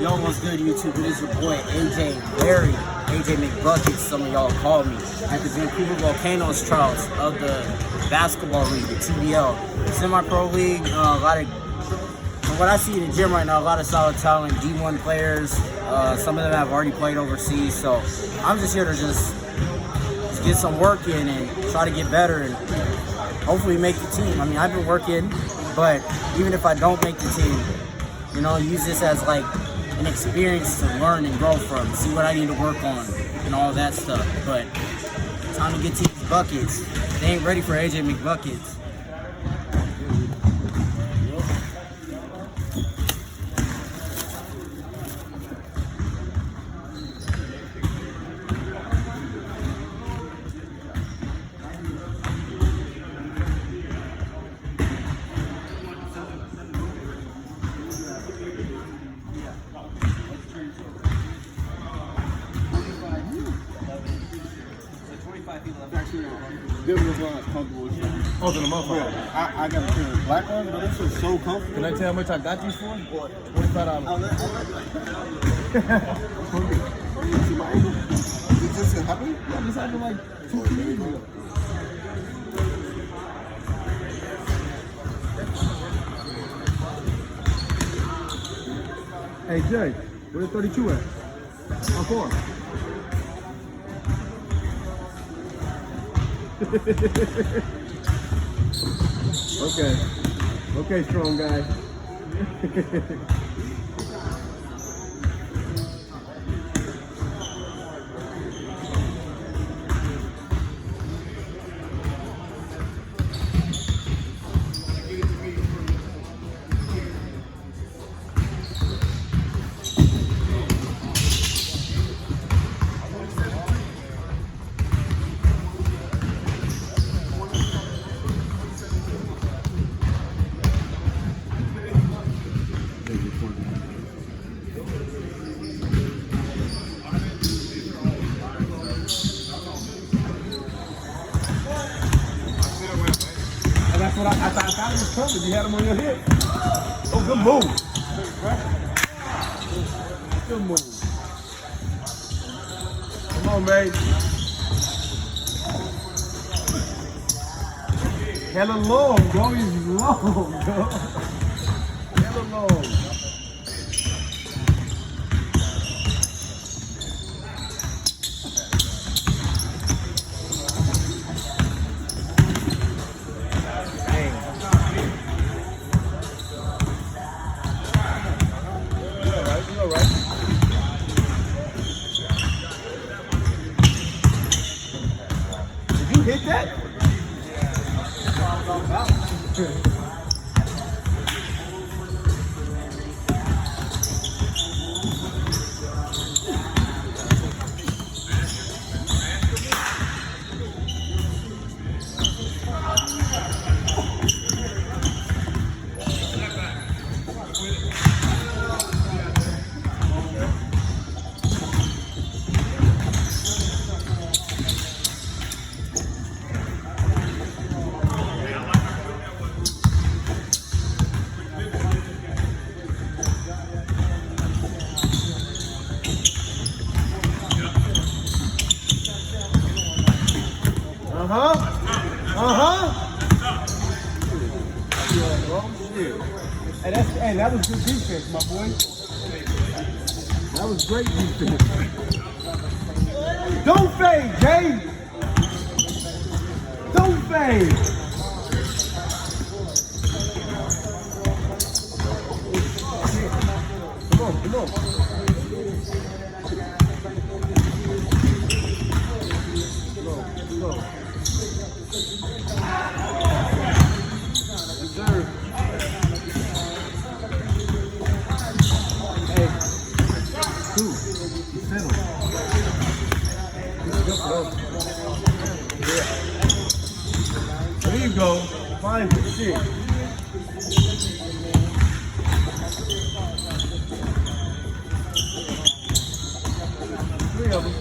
Yo, what's good, YouTube? It is your boy, AJ McBuckets, some of y'all call me, at the Vancouver Volcanoes Tryouts of the basketball league, the TBL. Semi-pro league, from what I see in the gym right now, a lot of solid talent, D1 players. Some of them have already played overseas, so I'm just here to just get some work in and try to get better and hopefully make the team. I mean, I've been working, but even if I don't make the team, you know, use this as like an experience to learn and grow from, see what I need to work on and all that stuff. But time to get to these buckets. They ain't ready for AJ McBuckets. Oh, the motherfucker. I got a pair of black ones, but this is so comfortable. Can I tell you how much I got these for? $25. Is this happening? Yeah, this happened like 2 years ago. Hey Jay, where's 32 at? How far? Okay, strong guy. That's what I thought it was coming. You had him on your hip. Oh, good move. Good move. Come on, man. Hella long, bro. He's long, bro. Hella long. Hit that? Hey, that was good defense, my boy. That was great defense. Don't fade, Jay. Don't fade. Come on. Go. Yes, sir. There you go. Find the shit. Three of them.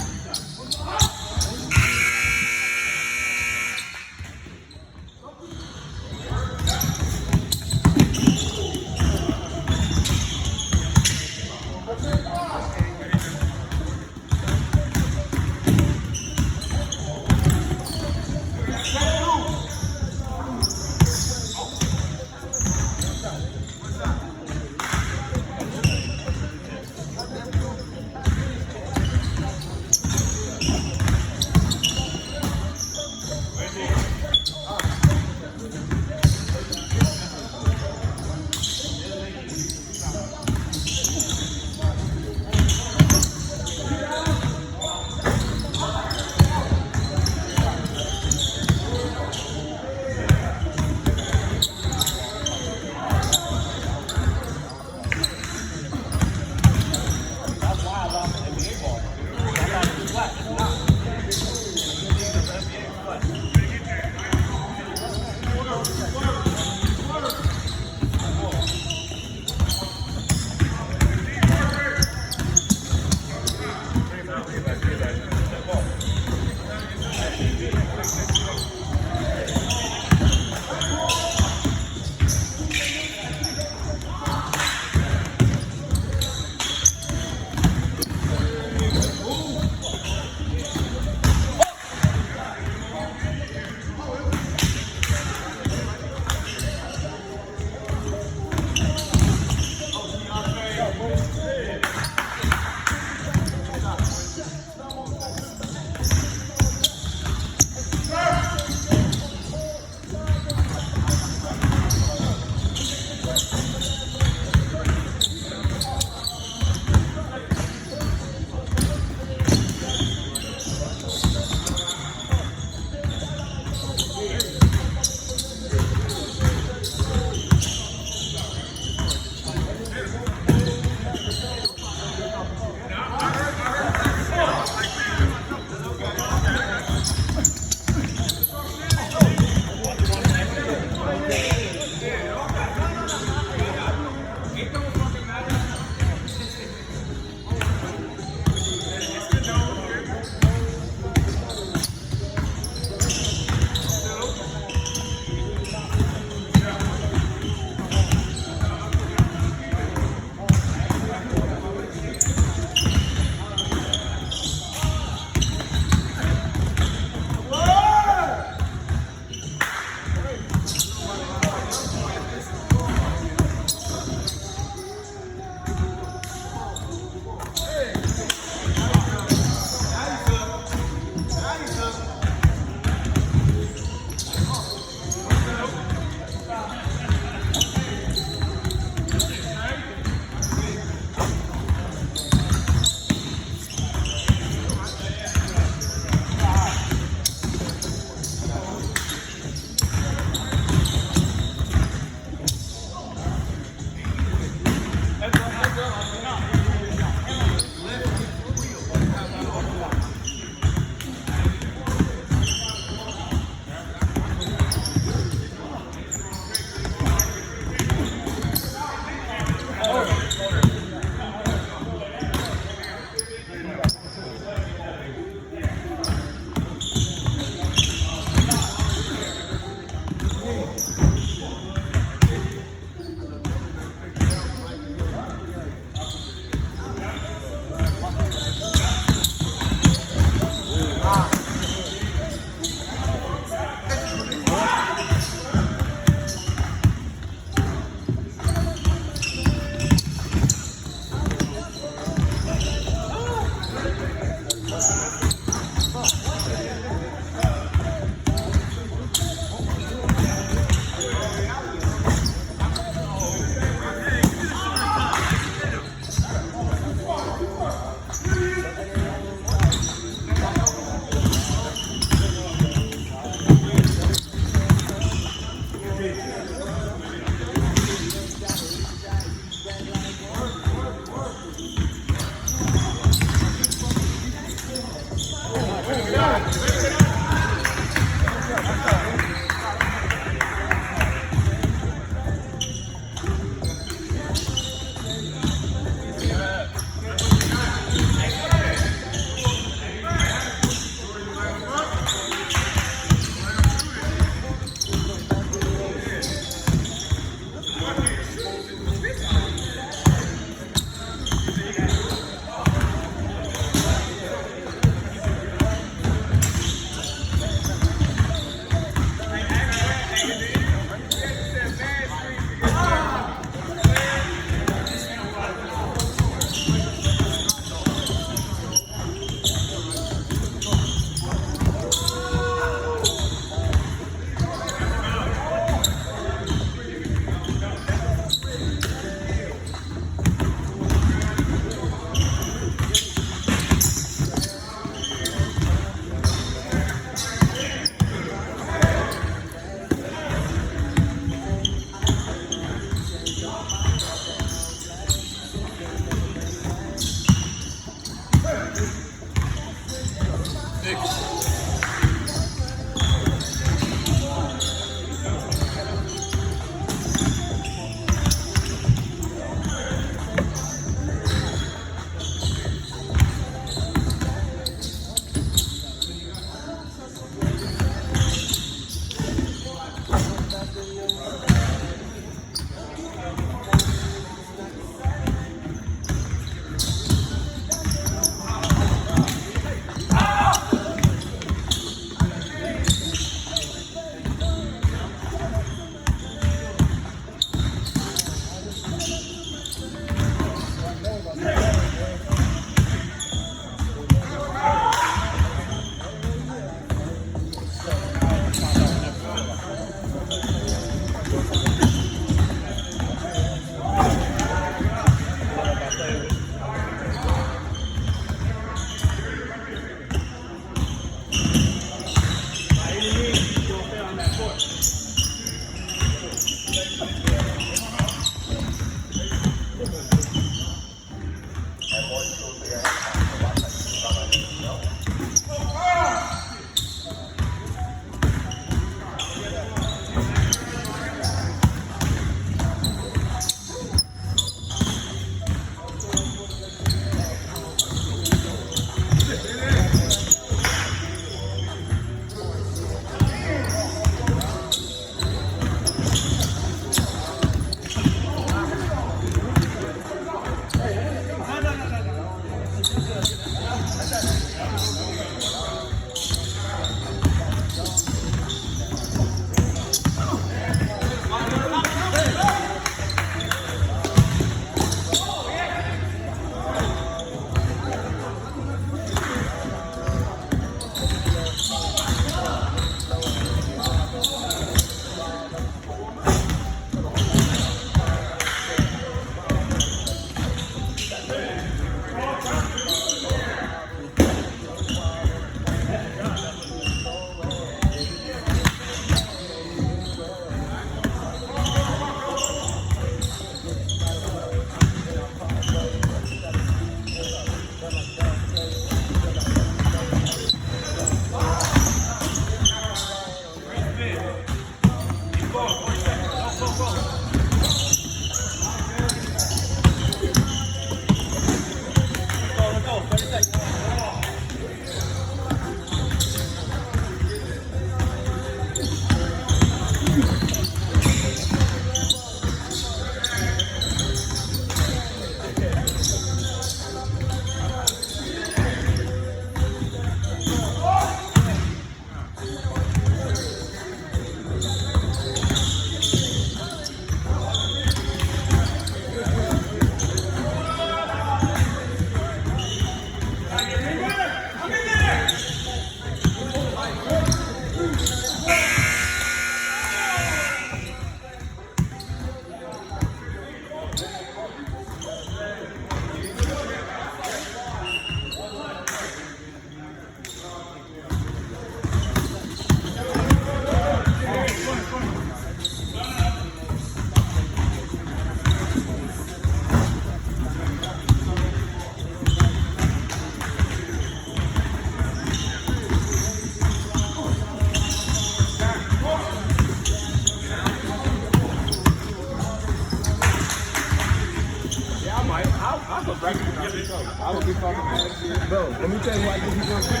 would be talking about shit. Bro, let me tell you what I think he's going to pick.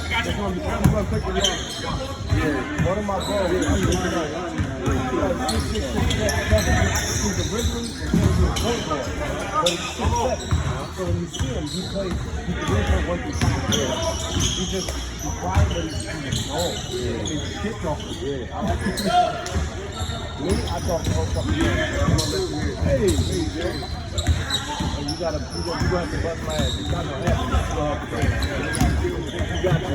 That's going to be quick with y'all. Yeah, one of my bros, I'm going to know. He's originally a point guard, but he's 6'7". So when you see him, he plays, he can really play 1 through 5. He's just, he's quiet, but he's strong. He's kicked off the Me, I talk the whole fucking time. Hey, Jay. You gotta have to bust my ass. It's not gonna happen. You got to.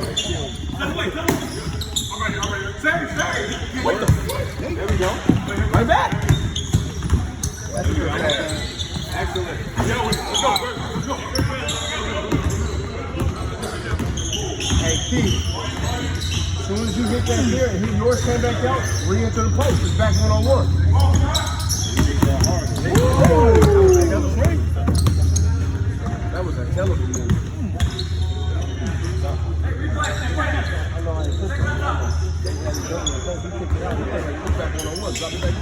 What the fuck? There we go. Right back. That's good. Excellent. Let's go. Hey, Keith. As soon as you hit that here and yours came back out, re-enter the post. It's back 1-on-1. That was great. That was a hell of a move. I know I ain't put it. They had it done in the post. He kicked it out. He put back 1-on-1. Drop it back in.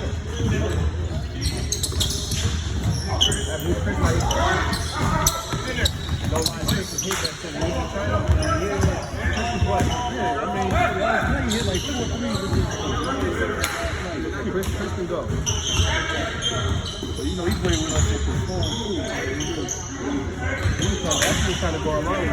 That blue pick like no line pick to hit that shit. I mean, last night he hit like 2 or 3 with Chris can go. So you know he's playing with us at the phone too. That's just trying to go along.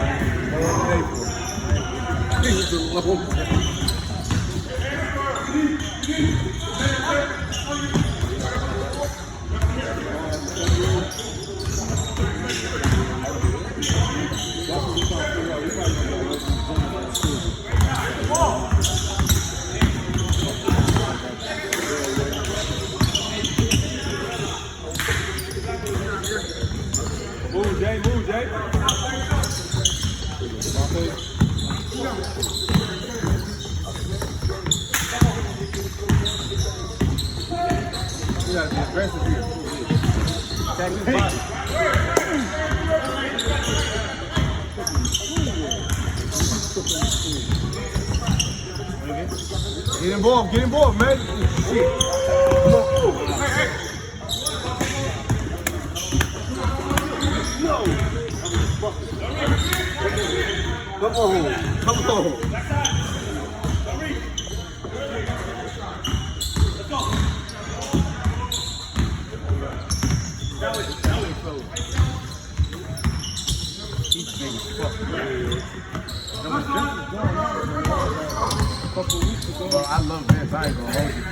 Move, Jay. You gotta be aggressive here. Attack his body. Get involved, man. Shit. Hey. No. Come on. Well, I love Vince. I ain't gonna hold you.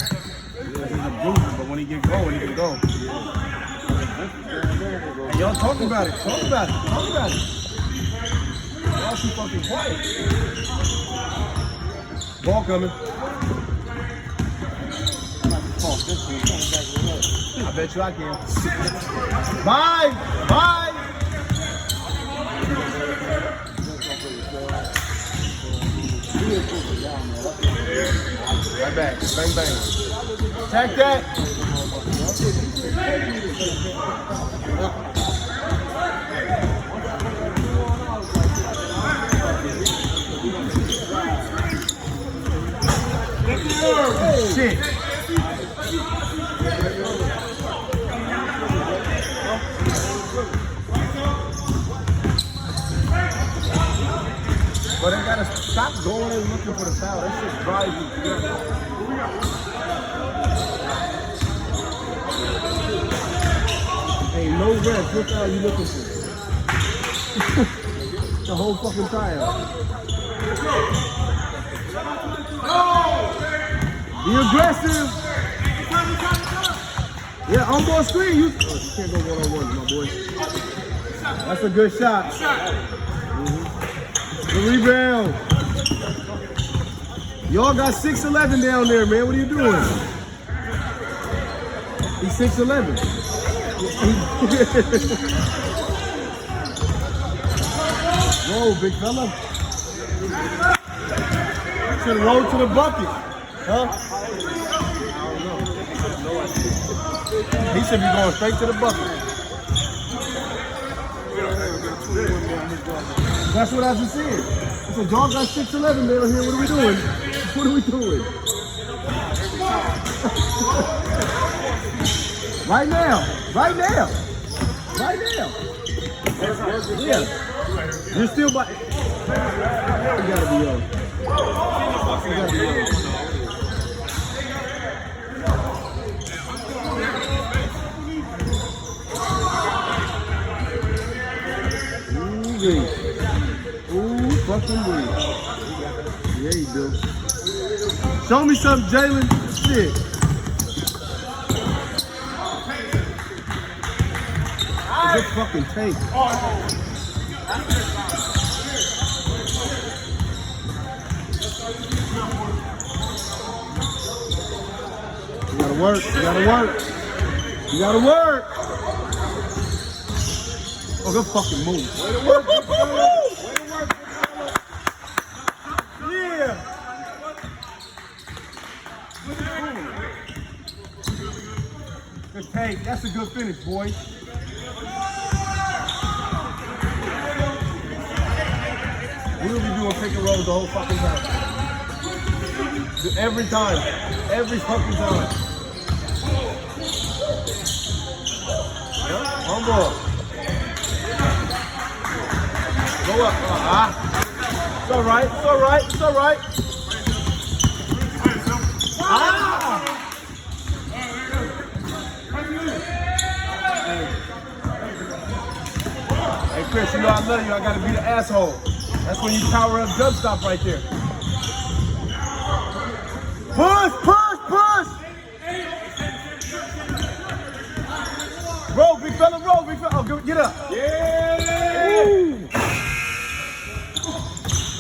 He's a bruiser, but when he get going, he can go. And y'all talk about it. Y'all too fucking quiet. Ball coming. I bet you I can. Bye. Right back. Bang. Attack that. Shit. But they gotta stop going and looking for the foul. That shit drives you together. Hey, no rest. What foul you looking for? The whole fucking tryout. Be aggressive. Yeah, on ball screen. You can't go 1-on-1, my boy. That's a good shot. The rebound. Y'all got 6'11" down there, man. What are you doing? He's 6'11". Whoa, big fella. Should have rolled to the bucket. Huh? I don't know. He should be going straight to the bucket. That's what I just said. I said, y'all got 6'11" down here. What are we doing? Right now. Yeah. You're still by. You gotta be young. You gotta be young. Ooh, fucking weed. Yeah, you do. Show me something, Jalen. Shit. Good fucking tank. You gotta work. You gotta work. You gotta work. Oh, good fucking move. Way to work. Way to work. Yeah. Good tank. That's a good finish, boy. We'll be doing pick and rolls the whole fucking time. Every time. Every fucking time. Yep, on board. Go up. It's alright, it's alright, it's alright. Hey Chris, you know I love you. I gotta be the asshole. That's when you power up jump stop right there. Push, push, push! Roll, big fella, roll, big fella. Oh, get up. Yeah! Ooh.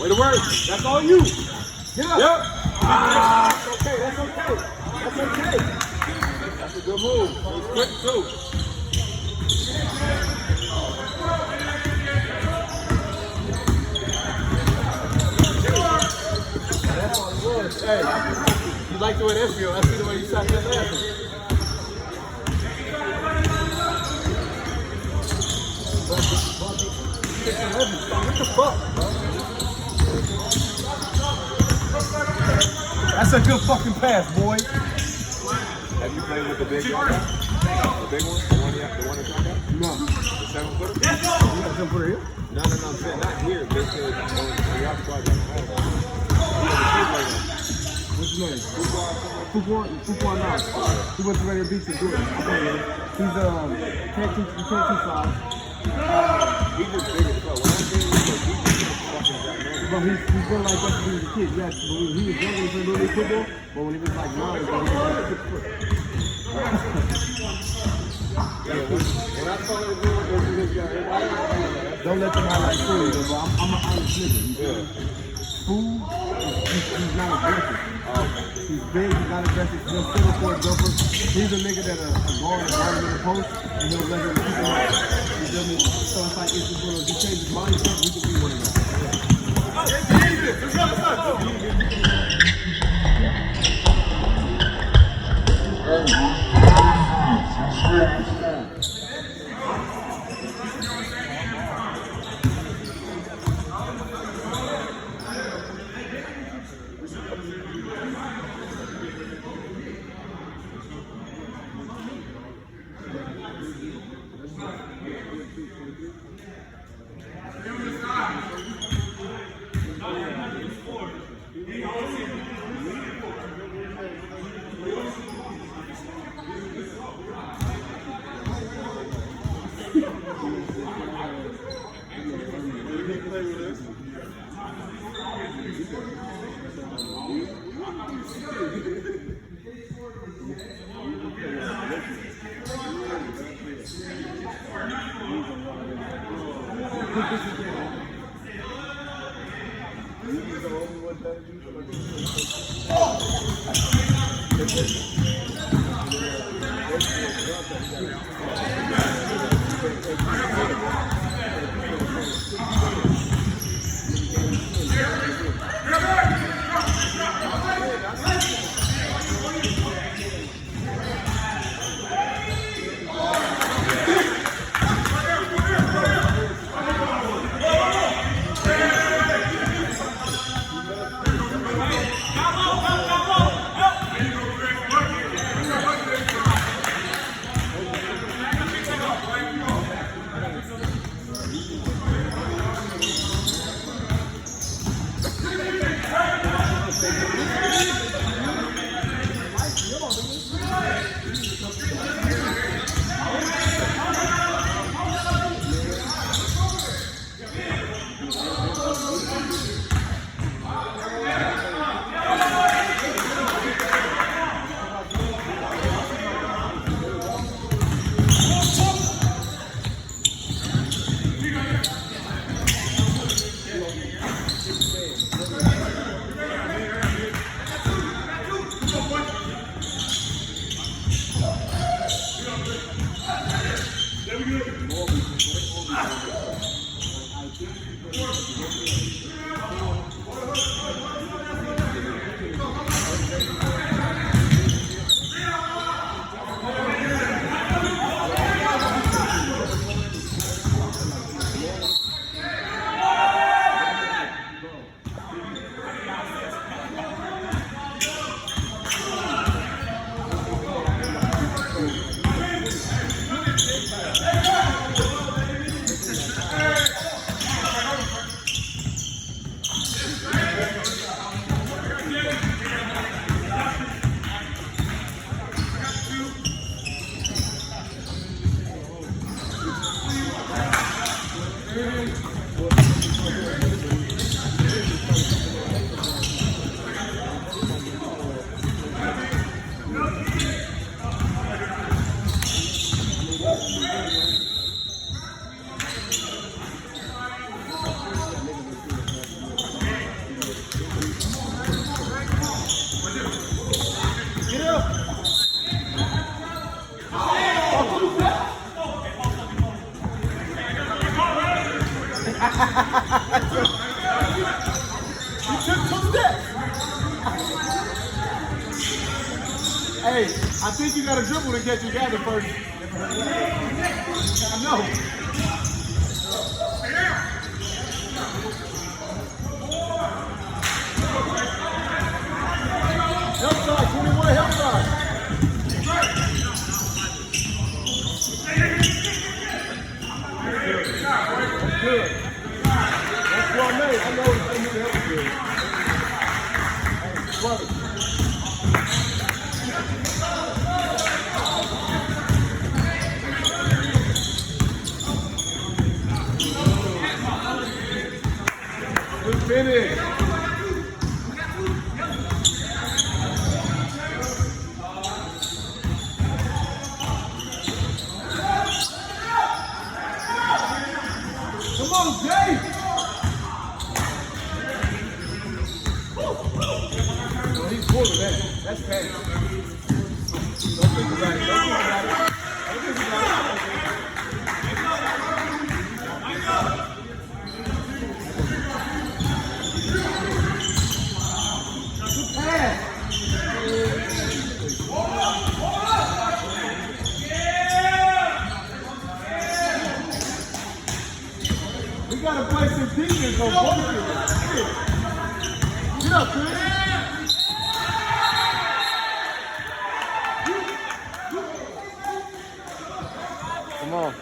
Way to work. That's all you. Get up. Yep. That's okay, that's okay. That's okay. That's a good move. He's quick too. Hey, you like the way that feels. I see the way you shot that last one. What the fuck, bro? That's a good fucking pass, boy. Have you played with the big one? The big one? The one that's like that? No. The 7-footer? You got a 7-footer here? No, I'm saying not here. This is on the outside. What's his name? Fuquan now. He went to Radio Beach to do it. He's you can't teach size. He's just big as fuck. When I say he's fucking gigantic. But he's been like that since he was a kid. Yes, but when he was younger, he played little league football. But when he was like 9, he was like 6 foot. When I saw him doing this guy, don't let them highlight food, though, bro. I'm an honest nigga. Food, he's not aggressive. He's big, he's not aggressive. He'll settle for a jumper. He's a nigga that a guard is running in the post, and he'll let him keep him out. You feel me? So it's like, if he changes his mindset, we can be one of them. Hey, I think you got a dribble to get you gathered first. I know. Help side, 21, help side. That's good. That's well made. I know it's going to help you. Hey, brother. Good finish. Come on, Jay. Oh, he's full of that. That's bad. Don't think about it. Don't think about it. Don't think about it. We gotta play some defense on both of them. Get up, Chris. Come on.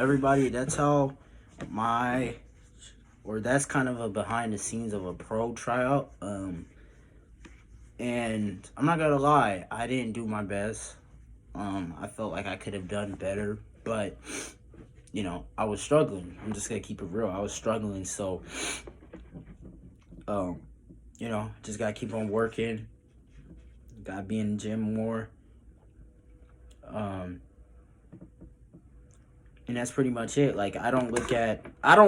everybody, that's how that's kind of a behind the scenes of a pro tryout. And I'm not gonna lie, I didn't do my best. I felt like I could have done better, but you know, I was struggling. I'm just gonna keep it real. I was struggling, so you know, just gotta keep on working. Gotta be in the gym more. And that's pretty much it. Like, I don't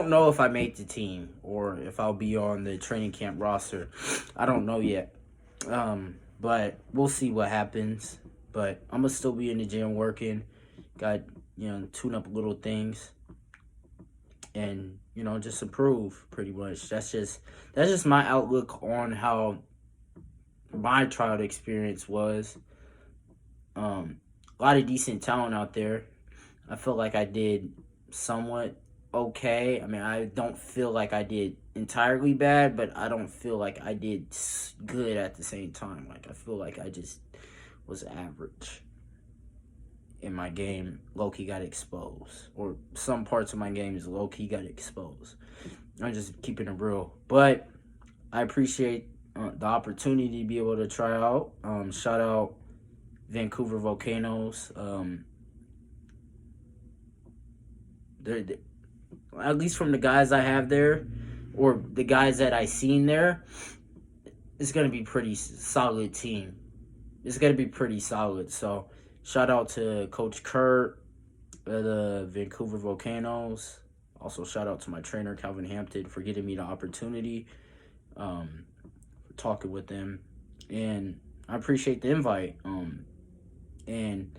know if I made the team or if I'll be on the training camp roster. I don't know yet. But we'll see what happens. But I'm gonna still be in the gym working. Got, you know, tune up little things. And, you know, just improve pretty much. That's just my outlook on how my tryout experience was. A lot of decent talent out there. I feel like I did somewhat okay. I mean, I don't feel like I did entirely bad, but I don't feel like I did good at the same time. Like, I feel like I just was average. In my game, low-key got exposed. Or some parts of my games, low-key got exposed. I'm just keeping it real. But I appreciate the opportunity to be able to try out. Shout out Vancouver Volcanoes. At least from the guys I have there, or the guys that I seen there, it's going to be pretty solid team. It's going to be pretty solid. So, shout out to Coach Kurt, the Vancouver Volcanoes. Also, shout out to my trainer, Calvin Hampton, for getting me the opportunity, for talking with them. And I appreciate the invite. And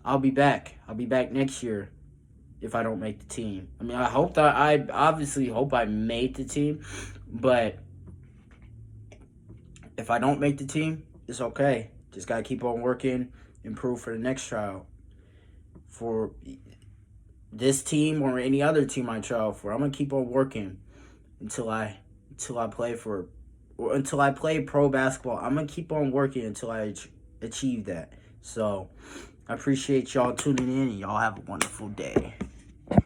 I'll be back. I'll be back next year if I don't make the team. I mean, I obviously hope I made the team, but if I don't make the team, it's okay. Just gotta keep on working, improve for the next tryout. For this team or any other team I try out for, I'm gonna keep on working until I play pro basketball. I'm gonna keep on working until I achieve that. So I appreciate y'all tuning in, and y'all have a wonderful day.